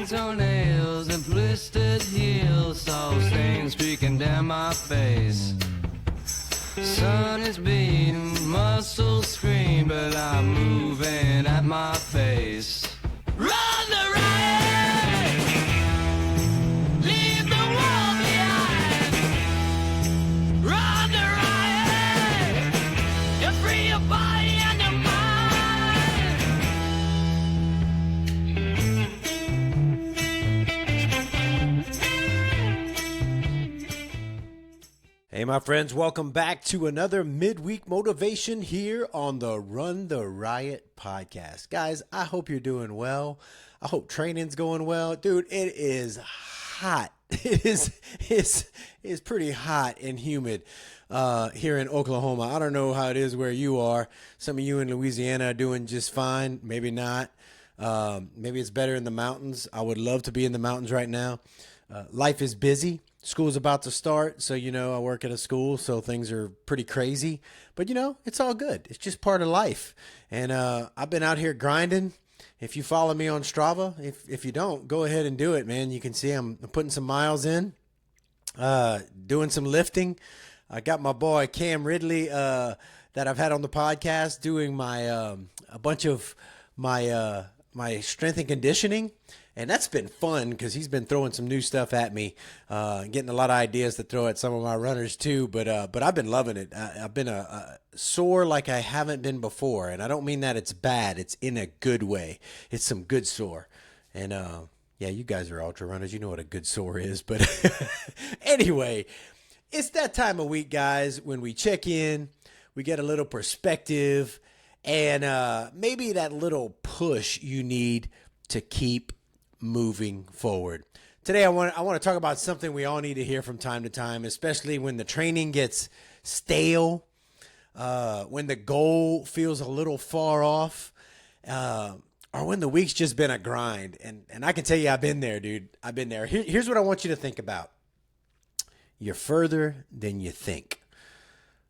toenails and blistered heels, saw stains streaking down my face. Sun is beating, muscles scream, but I'm moving at my pace. Run the riot! Leave the world behind! Run the riot! You free your body and your mind! Hey, my friends, welcome back to another Midweek Motivation here on the Run the Riot podcast. Guys, I hope you're doing well. I hope training's going well. Dude, it is hot. It's pretty hot and humid here in Oklahoma. I don't know how it is where you are. Some of you in Louisiana are doing just fine. Maybe not. Maybe it's better in the mountains. I would love to be in the mountains right now. Life is busy. School's about to start, so, I work at a school, so things are pretty crazy. But, it's all good. It's just part of life. And I've been out here grinding. If you follow me on Strava, if you don't, go ahead and do it, man. You can see I'm putting some miles in, doing some lifting. I got my boy Cam Ridley that I've had on the podcast doing my a bunch of my strength and conditioning. And that's been fun because he's been throwing some new stuff at me, getting a lot of ideas to throw at some of my runners too. But I've been loving it. I've been sore like I haven't been before. And I don't mean that it's bad. It's in a good way. It's some good sore. And yeah, you guys are ultra runners. You know what a good sore is. But anyway, it's that time of week, guys, when we check in, we get a little perspective, and maybe that little push you need to keep moving forward. Today, I want to talk about something we all need to hear from time to time, especially when the training gets stale, when the goal feels a little far off, or when the week's just been a grind. And I can tell you, I've been there, dude. I've been there. Here's what I want you to think about. You're further than you think.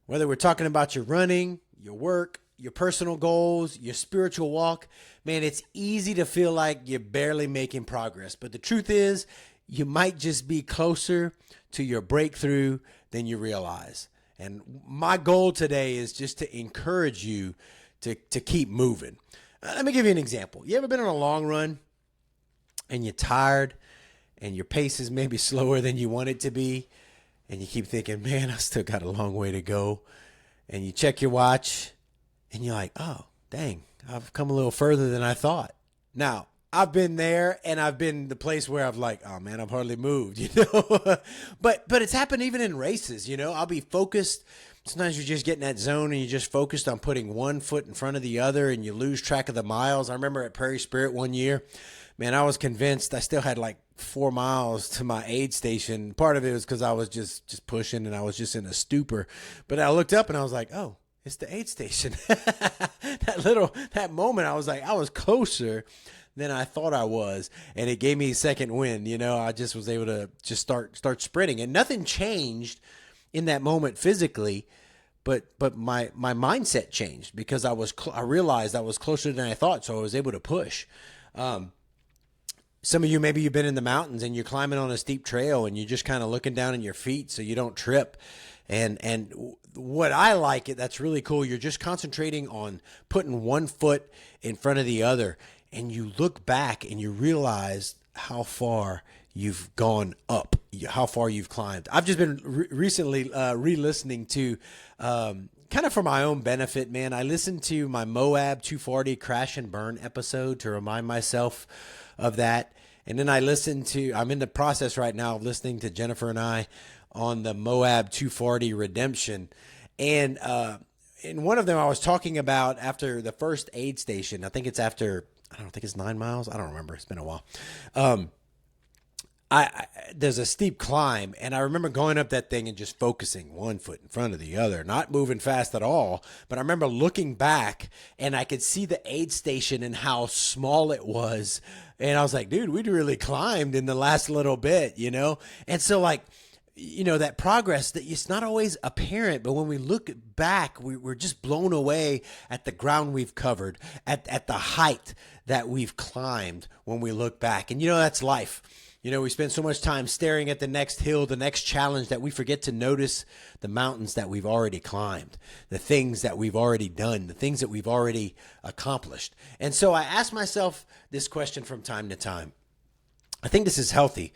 Whether we're talking about your running, your work, your personal goals, your spiritual walk, man, it's easy to feel like you're barely making progress. But the truth is, you might just be closer to your breakthrough than you realize. And my goal today is just to encourage you to keep moving. Let me give you an example. You ever been on a long run and you're tired and your pace is maybe slower than you want it to be, and you keep thinking, man, I still got a long way to go, and you check your watch and you're like, oh, dang, I've come a little further than I thought. Now, I've been there, and I've been the place where I've like, oh man, I've hardly moved, but it's happened even in races, I'll be focused. Sometimes you're just getting that zone and you're just focused on putting one foot in front of the other and you lose track of the miles. I remember at Prairie Spirit one year, man, I was convinced I still had like 4 miles to my aid station. Part of it was because I was just pushing and I was just in a stupor. But I looked up and I was like, oh, it's the aid station. That moment, I was like, I was closer than I thought I was, and it gave me a second wind. I just was able to just start sprinting, and nothing changed in that moment physically, but my mindset changed because I realized I was closer than I thought, so I was able to push. Some of you, maybe you've been in the mountains and you're climbing on a steep trail and you're just kind of looking down at your feet so you don't trip. And what I like, that's really cool, you're just concentrating on putting one foot in front of the other, and you look back and you realize how far you've gone up, how far you've climbed. I've just been recently re-listening to, kind of for my own benefit, man, I listened to my Moab 240 crash and burn episode to remind myself of that. And then I'm in the process right now of listening to Jennifer and I on the Moab 240 redemption. And in one of them, I was talking about after the first aid station, I think it's 9 miles. I don't remember. It's been a while. There's a steep climb, and I remember going up that thing and just focusing one foot in front of the other, not moving fast at all. But I remember looking back, and I could see the aid station and how small it was. And I was like, dude, we'd really climbed in the last little bit, And so, like, that progress that it's not always apparent, but when we look back, we're just blown away at the ground we've covered, at the height that we've climbed when we look back. And that's life. We spend so much time staring at the next hill, the next challenge, that we forget to notice the mountains that we've already climbed, the things that we've already done, the things that we've already accomplished. And so I ask myself this question from time to time. I think this is healthy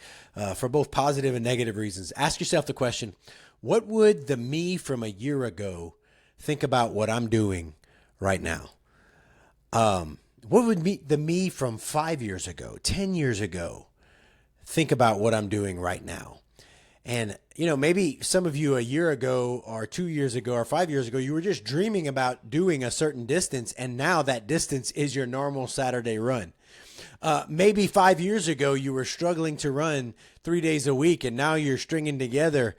for both positive and negative reasons. Ask yourself the question, what would the me from a year ago think about what I'm doing right now? What would the me from 5 years ago, 10 years ago, think about what I'm doing right now? And, maybe some of you a year ago or 2 years ago or 5 years ago, you were just dreaming about doing a certain distance, and now that distance is your normal Saturday run. Maybe 5 years ago, you were struggling to run 3 days a week, and now you're stringing together,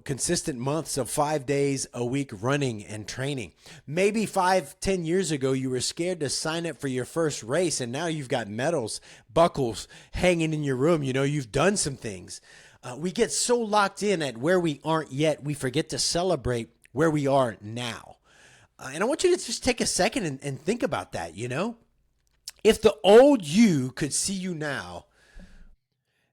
consistent months of 5 days a week running and training. Maybe 5-10 years ago, you were scared to sign up for your first race, and now you've got medals, buckles hanging in your room. You've done some things. We get so locked in at where we aren't yet, we forget to celebrate where we are now. And I want you to just take a second and think about that, If the old you could see you now.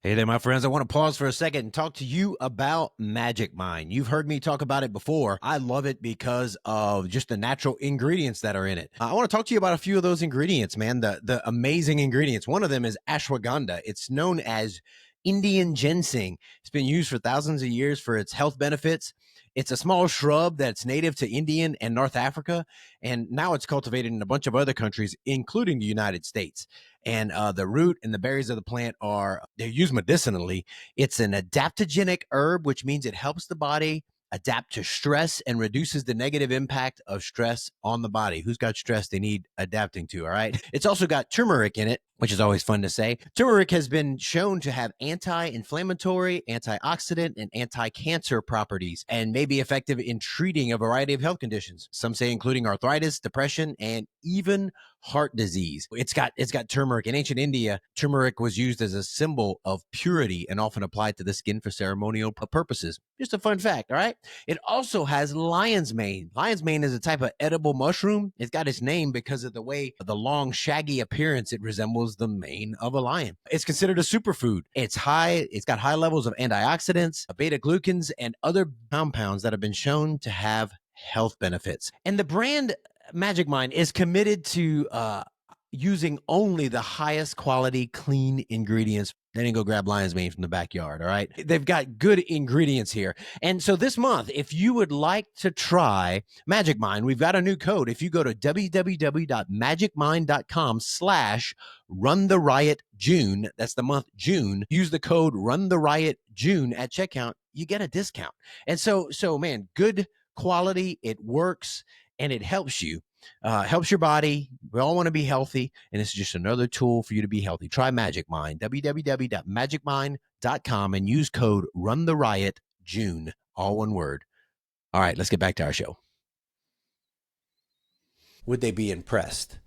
Hey there, my friends. I want to pause for a second and talk to you about Magic Mind. You've heard me talk about it before. I love it because of just the natural ingredients that are in it. I want to talk to you about a few of those ingredients, man, the amazing ingredients. One of them is ashwagandha. It's known as Indian ginseng. It's been used for thousands of years for its health benefits. It's a small shrub that's native to India and North Africa, and now it's cultivated in a bunch of other countries, including the United States. And the root and the berries of the plant they're used medicinally. It's an adaptogenic herb, which means it helps the body adapt to stress and reduces the negative impact of stress on the body. Who's got stress they need adapting to, all right? It's also got turmeric in it, which is always fun to say. Turmeric has been shown to have anti-inflammatory, antioxidant, and anti-cancer properties and may be effective in treating a variety of health conditions. Some say including arthritis, depression, and even heart disease. It's got turmeric. In ancient India, turmeric was used as a symbol of purity and often applied to the skin for ceremonial purposes. Just a fun fact, all right? It also has lion's mane. Lion's mane is a type of edible mushroom. It's got its name because of the long, shaggy appearance it resembles the mane of a lion. It's considered a superfood. It's got high levels of antioxidants, beta-glucans, and other compounds that have been shown to have health benefits. And the brand Magic Mind is committed to using only the highest quality, clean ingredients. They didn't go grab lion's mane from the backyard, all right? They've got good ingredients here. And so this month, if you would like to try Magic Mind, we've got a new code. If you go to www.magicmind.com/runtheriotjune, that's the month June, use the code runtheriotjune at checkout, you get a discount. And so man, good quality, it works, and it helps you. Helps your body. We all want to be healthy, and it's just another tool for you to be healthy. Try Magic Mind, www.magicmind.com, and use code RunTheRiotJune, all one word. All right, let's get back to our show. Would they be impressed?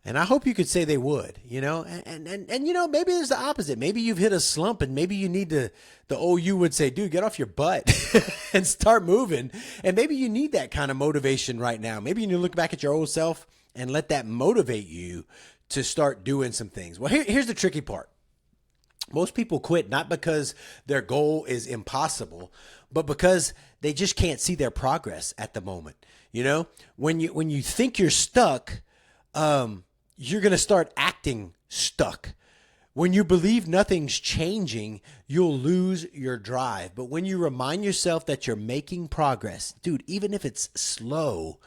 And I hope you could say they would, and maybe there's the opposite. Maybe you've hit a slump and maybe you need the old you would say, dude, get off your butt and start moving. And maybe you need that kind of motivation right now. Maybe you need to look back at your old self and let that motivate you to start doing some things. Well, here's the tricky part. Most people quit not because their goal is impossible, but because they just can't see their progress at the moment. When you think you're stuck, you're going to start acting stuck. When you believe nothing's changing, you'll lose your drive. But when you remind yourself that you're making progress, dude, even if it's slow,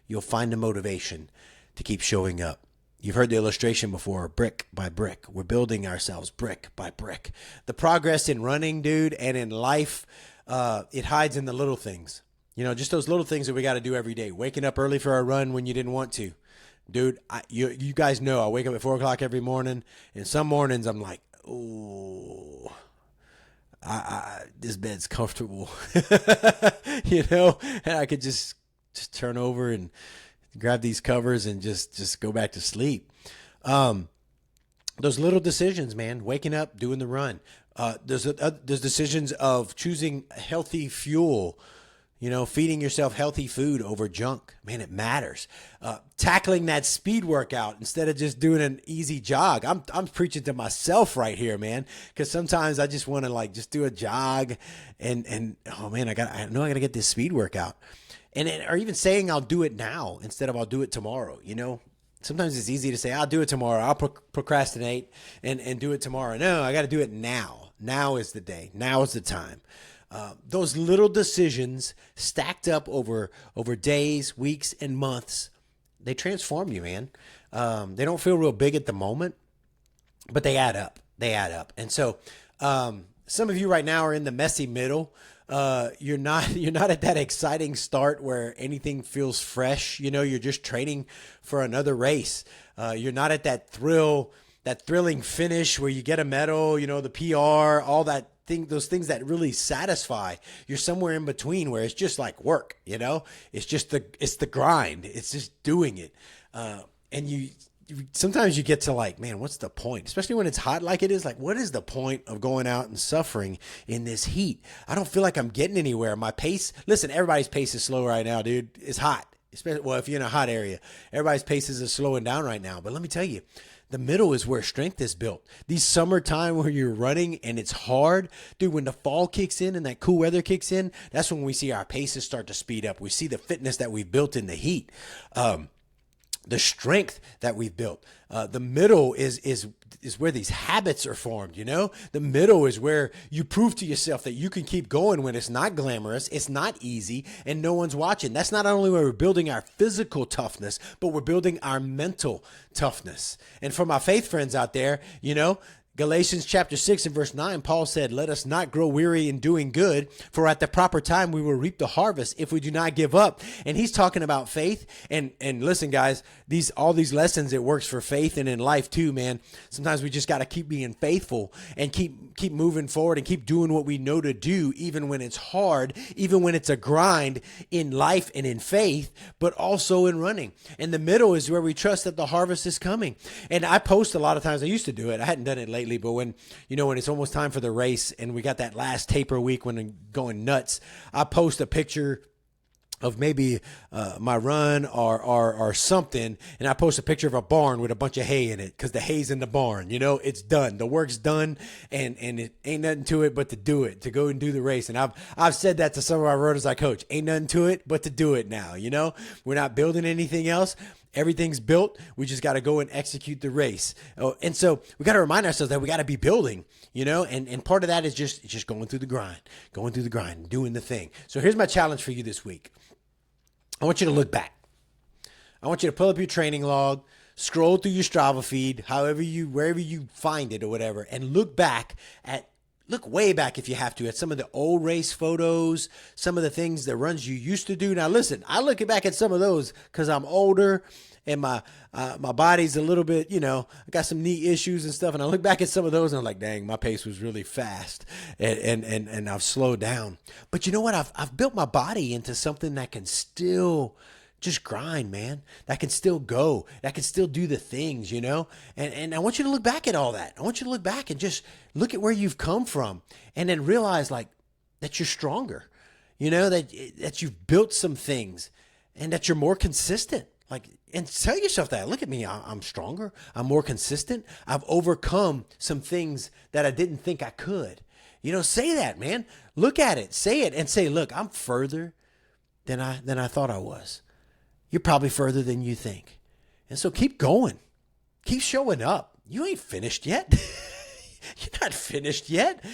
you'll find the motivation to keep showing up. You've heard the illustration before, brick by brick. We're building ourselves brick by brick. The progress in running, dude, and in life, it hides in the little things. Just those little things that we got to do every day. Waking up early for a run when you didn't want to. Dude, you guys know I wake up at 4 o'clock every morning, and some mornings I'm like, oh, this bed's comfortable, and I could just turn over and grab these covers and just go back to sleep. Those little decisions, man, waking up, doing the run, There's decisions of choosing healthy fuel, feeding yourself healthy food over junk. Man, it matters. Tackling that speed workout instead of just doing an easy jog. I'm preaching to myself right here, man, because sometimes I just want to just do a jog and oh man, I know I got to get this speed workout. Or even saying I'll do it now instead of I'll do it tomorrow, Sometimes it's easy to say, I'll do it tomorrow. I'll procrastinate and do it tomorrow. No, I got to do it now. Now is the day. Now is the time. Those little decisions stacked up over days, weeks, and months, they transform you, man. They don't feel real big at the moment, but they add up. They add up. And so some of you right now are in the messy middle. You're not at that exciting start where anything feels fresh. You're just training for another race. You're not at that thrilling finish where you get a medal, the PR, all that thing, those things that really satisfy. You're somewhere in between where it's just like work, it's the grind. It's just doing it. And sometimes you get to man, what's the point? Especially when it's hot like it is. What is the point of going out and suffering in this heat? I don't feel like I'm getting anywhere. My pace, listen, everybody's pace is slow right now, dude. It's hot. Especially, well, if you're in a hot area, everybody's paces are slowing down right now. But let me tell you, the middle is where strength is built. These summertime where you're running and it's hard, dude, when the fall kicks in and that cool weather kicks in, that's when we see our paces start to speed up. We see the fitness that we've built in the heat. The strength that we've built. The middle is where these habits are formed, The middle is where you prove to yourself that you can keep going when it's not glamorous, it's not easy, and no one's watching. That's not only where we're building our physical toughness, but we're building our mental toughness. And for my faith friends out there, Galatians chapter 6 and verse 9, Paul said, let us not grow weary in doing good, for at the proper time we will reap the harvest if we do not give up. And he's talking about faith. And listen, guys, all these lessons, it works for faith and in life too, man. Sometimes we just got to keep being faithful and keep moving forward and keep doing what we know to do, even when it's hard, even when it's a grind in life and in faith, but also in running. And the middle is where we trust that the harvest is coming. And I post a lot of times. I used to do it. I hadn't done it lately. But when it's almost time for the race and we got that last taper week when I'm going nuts, I post a picture of maybe my run or something, and I post a picture of a barn with a bunch of hay in it because the hay's in the barn. It's done. The work's done, and it ain't nothing to it but to do it, to go and do the race. And I've said that to some of our runners I coach. Ain't nothing to it but to do it now. We're not building anything else. Everything's built. We just got to go and execute the race. And so we got to remind ourselves that we got to be building, and part of that is just going through the grind, doing the thing. So here's my challenge for you this week. I want you to look back. I want you to pull up your training log, scroll through your Strava feed, wherever you find it or whatever, and look way back if you have to, at some of the old race photos, some of the things, the runs you used to do. Now, listen, I look back at some of those because I'm older and my body's a little bit, I got some knee issues and stuff. And I look back at some of those and I'm like, dang, my pace was really fast and I've slowed down. But you know what? I've built my body into something that can still just grind, man. That can still go. That can still do the things, And I want you to look back at all that. I want you to look back and just look at where you've come from and then realize that you're stronger, that you've built some things and that you're more consistent. And tell yourself that. Look at me. I'm stronger. I'm more consistent. I've overcome some things that I didn't think I could. Say that, man. Look at it. Say it and say, look, I'm further than I thought I was. You're probably further than you think. And so keep going. Keep showing up. You ain't finished yet. You're not finished yet.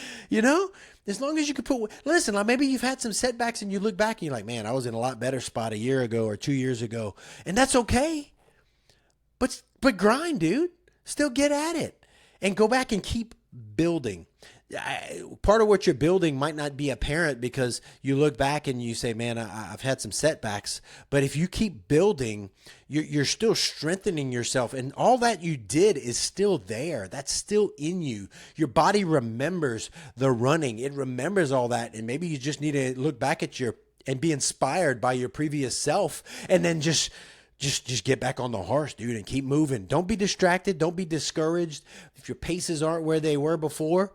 As long as you can listen, maybe you've had some setbacks and you look back and you're like, man, I was in a lot better spot a year ago or 2 years ago. And that's okay. But grind, dude. Still get at it and go back and keep building. Part of what you're building might not be apparent because you look back and you say, man, I've had some setbacks. But if you keep building, you're still strengthening yourself. And all that you did is still there. That's still in you. Your body remembers the running. It remembers all that. And maybe you just need to look back at and be inspired by your previous self and then just get back on the horse, dude, and keep moving. Don't be distracted. Don't be discouraged. If your paces aren't where they were before,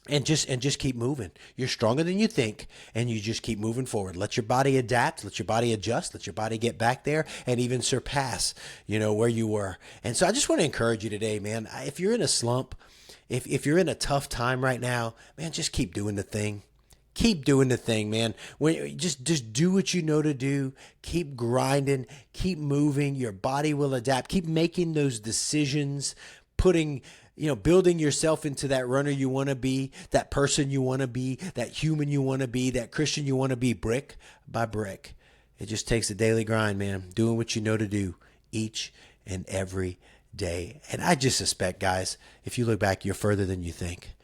and just keep moving. You're stronger than you think, and you just keep moving forward. Let your body adapt, let your body adjust, let your body get back there and even surpass, where you were. And so I just want to encourage you today, man. If you're in a slump, if you're in a tough time right now, man, just keep doing the thing. Keep doing the thing, man. Just do what you know to do. Keep grinding, keep moving. Your body will adapt. Keep making those decisions, building yourself into that runner you want to be, that person you want to be, that human you want to be, that Christian you want to be, brick by brick. It just takes a daily grind, man, doing what you know to do each and every day. And I just suspect, guys, if you look back, you're further than you think.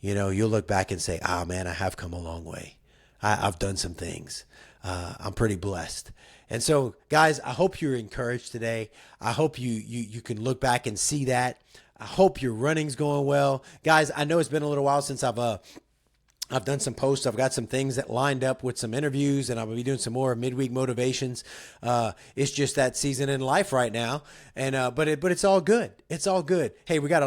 You'll look back and say, man, I have come a long way. I've done some things. I'm pretty blessed. And so, guys, I hope you're encouraged today. I hope you can look back and see that. I hope your running's going well. Guys, I know it's been a little while since I've done some posts. I've got some things that lined up with some interviews, and I'll be doing some more midweek motivations. It's just that season in life right now, and but it's all good. It's all good. Hey, we got a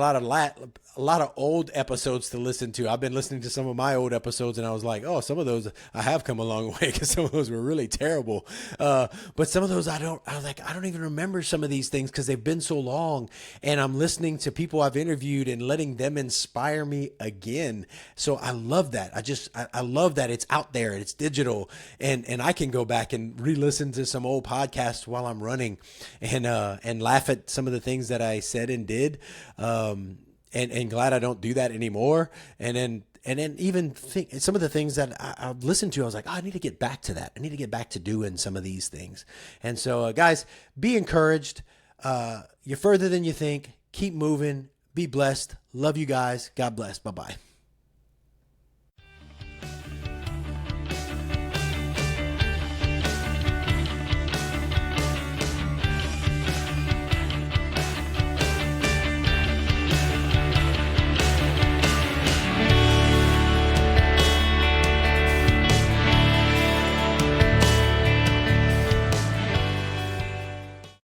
lot of old episodes to listen to. I've been listening to some of my old episodes, and I was like, oh, some of those I have come a long way, because some of those were really terrible. But some of those I don't even remember some of these things because they've been so long, and I'm listening to people I've interviewed and letting them inspire me again. So I love that. I love that it's out there, it's digital, and I can go back and re-listen to some old podcasts while I'm running, and laugh at some of the things that I said and did. And glad I don't do that anymore. And then even think some of the things that I've listened to, I was like, I need to get back to that. I need to get back to doing some of these things. And so, guys, be encouraged. You're further than you think. Keep moving. Be blessed. Love you guys. God bless. Bye-bye.